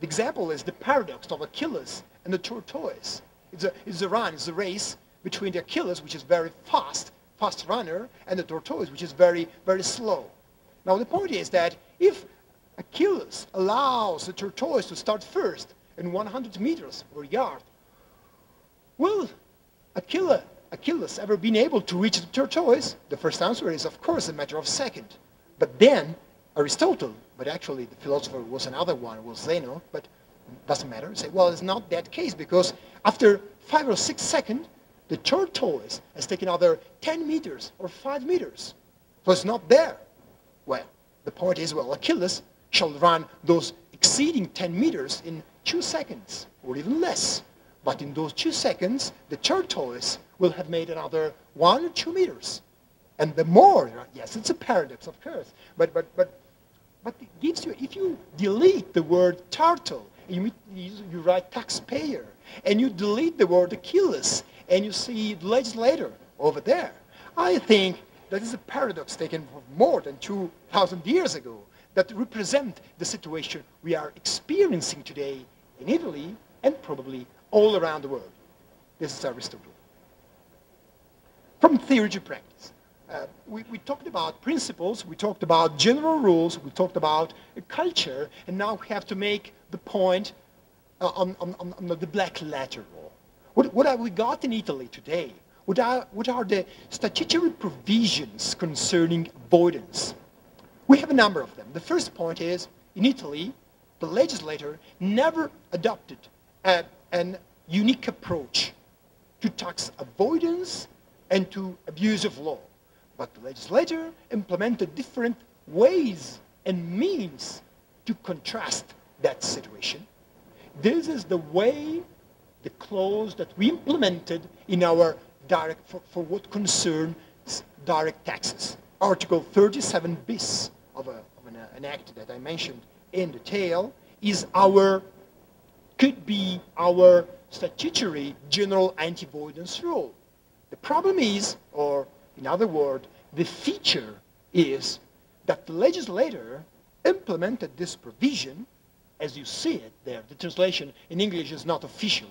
The example is the paradox of Achilles and the tortoise. It's a race between the Achilles, which is very fast runner, and the tortoise, which is very, very slow. Now the point is that if Achilles allows the tortoise to start first in 100 meters or yard, will Achilles ever been able to reach the tortoise? The first answer is, of course, a matter of second. But then Aristotle, but actually the philosopher was another one, was Zeno, but doesn't matter, say, well, it's not that case, because after 5 or 6 seconds, the tortoise has taken another 10 meters or 5 meters. So it's not there. Well, the point is, well, Achilles shall run those exceeding 10 meters in 2 seconds, or even less. But in those 2 seconds, the tortoise will have made another 1 or 2 meters. And the more, yes, it's a paradox, of course, but it gives you, if you delete the word turtle, you write taxpayer, and you delete the word Achilles, and you see the legislator over there, I think that is a paradox taken from more than 2,000 years ago that represent the situation we are experiencing today in Italy and probably all around the world. This is Aristotle. From theory to practice. We talked about principles, we talked about general rules, we talked about culture, and now we have to make the point on the black letter rule. What have we got in Italy today? What are the statutory provisions concerning avoidance? We have a number of them. The first point is, in Italy, the legislator never adopted an unique approach to tax avoidance and to abuse of law. But the legislator implemented different ways and means to contrast that situation. This is the way, the clause that we implemented in our direct, for what concerns direct taxes. Article 37 bis of an act that I mentioned in detail is could be our statutory general anti-avoidance rule. The problem is, or in other words, the feature is that the legislator implemented this provision, as you see it there. The translation in English is not official.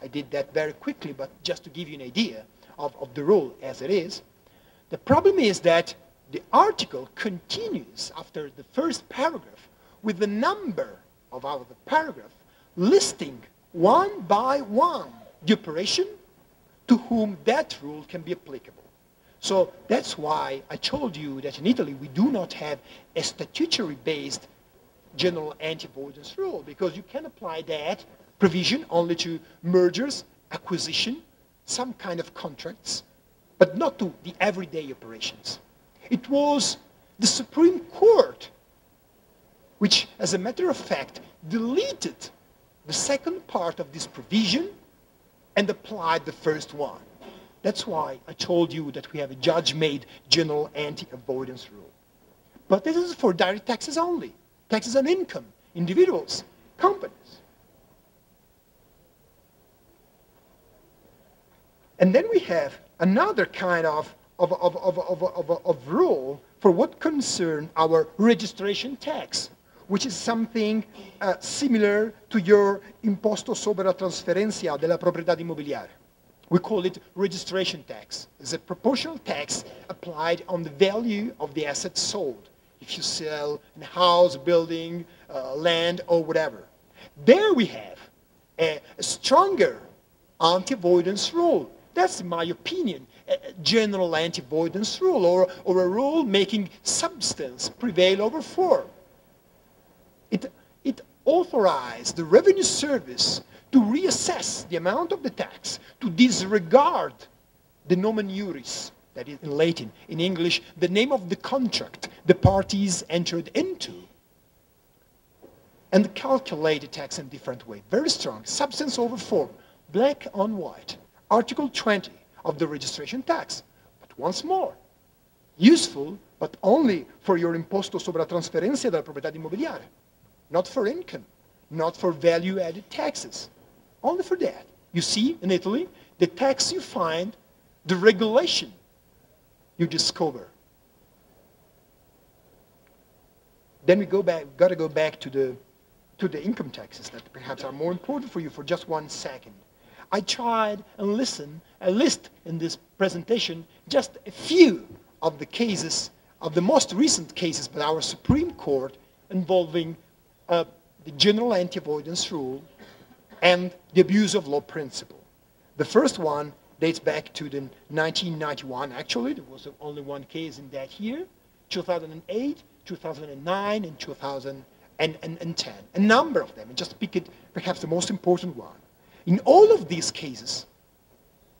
I did that very quickly, but just to give you an idea of the rule as it is. The problem is that the article continues after the first paragraph with the number of the paragraph listing one by one the operation to whom that rule can be applicable. So that's why I told you that in Italy we do not have a statutory-based general anti-avoidance rule, because you can apply that provision only to mergers, acquisition, some kind of contracts, but not to the everyday operations. It was the Supreme Court which, as a matter of fact, deleted the second part of this provision and applied the first one. That's why I told you that we have a judge-made general anti-avoidance rule. But this is for direct taxes only. Taxes on income, individuals, companies. And then we have another kind of rule for what concerns our registration tax, which is something similar to your imposto sobre la trasferencia della proprietà immobiliare. We call it registration tax. It's a proportional tax applied on the value of the assets sold. If you sell a house, building, land, or whatever. There we have a stronger anti-avoidance rule. That's, in my opinion, a general anti-avoidance rule, or a rule making substance prevail over form. It authorized the revenue service to reassess the amount of the tax, to disregard the nomen juris, that is in Latin, in English, the name of the contract the parties entered into, and calculate the tax in a different way. Very strong, substance over form, black on white. Article 20 of the registration tax. But once more, useful, but only for your imposto sobre la trasferencia della proprietà immobiliare. Not for income, not for value-added taxes. Only for that. You see, in Italy, the tax you find, the regulation you discover. Then we got to go back to the to the income taxes that perhaps are more important for you for just 1 second. I tried and list in this presentation just a few of the cases, of the most recent cases by our Supreme Court involving the general anti-avoidance rule and the abuse of law principle. The first one dates back to the 1991. Actually, there was only one case in that year, 2008, 2009, and 2010. A number of them, and just pick it, perhaps the most important one. In all of these cases,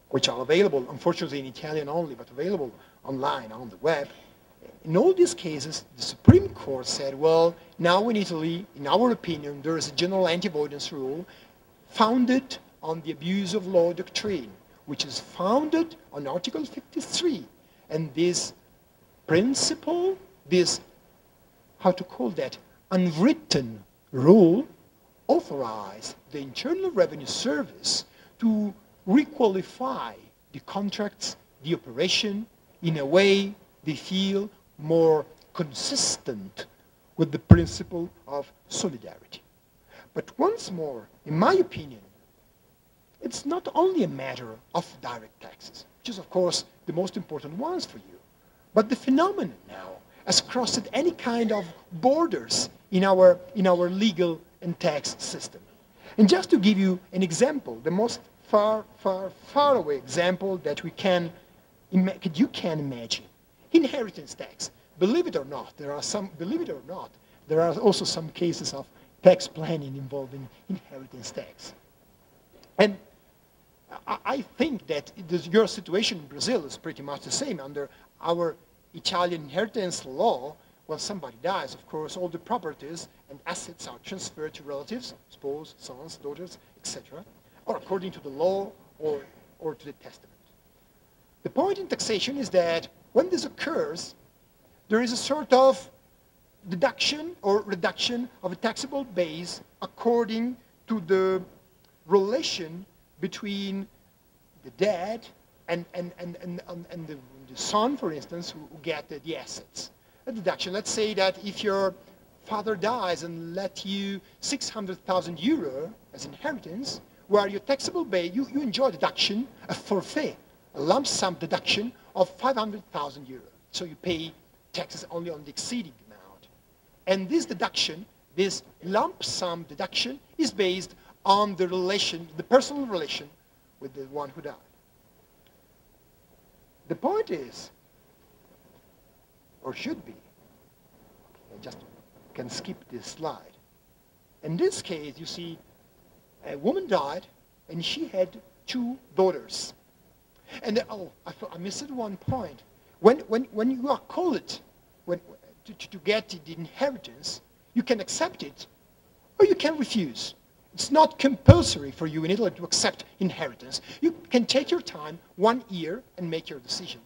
which are available, unfortunately in Italian only, but available online on the web, in all these cases, the Supreme Court said, well, now in Italy, in our opinion, there is a general anti-avoidance rule founded on the abuse of law doctrine, which is founded on Article 53. And this principle, this, how to call that, unwritten rule, authorized the Internal Revenue Service to requalify the contracts, the operation, in a way they feel more consistent with the principle of solidarity. But once more, in my opinion, it's not only a matter of direct taxes, which is of course the most important ones for you, but the phenomenon now has crossed any kind of borders in our legal and tax system. And just to give you an example, the most far away example that you can imagine, inheritance tax. Believe it or not, there are also some cases of tax planning involving inheritance tax. And I think that your situation in Brazil is pretty much the same. Under our Italian inheritance law, when somebody dies, of course, all the properties and assets are transferred to relatives, spouse, sons, daughters, etc., or according to the law or to the testament. The point in taxation is that when this occurs, there is a sort of deduction or reduction of a taxable base according to the relation between the dad and the son, for instance, who get the assets. A deduction. Let's say that if your father dies and let you 600,000 euro as inheritance, where your taxable base, you enjoy deduction, a forfait, a lump sum deduction of 500,000 euro. So you pay taxes only on the exceeding amount. And this deduction, this lump sum deduction, is based on the relation, the personal relation with the one who died. The point is, or should be, I just can skip this slide. In this case, you see, a woman died, and she had 2 daughters. And I missed one point. When you are called to get the inheritance, you can accept it, or you can refuse. It's not compulsory for you in Italy to accept inheritance. You can take your time, 1 year, and make your decision.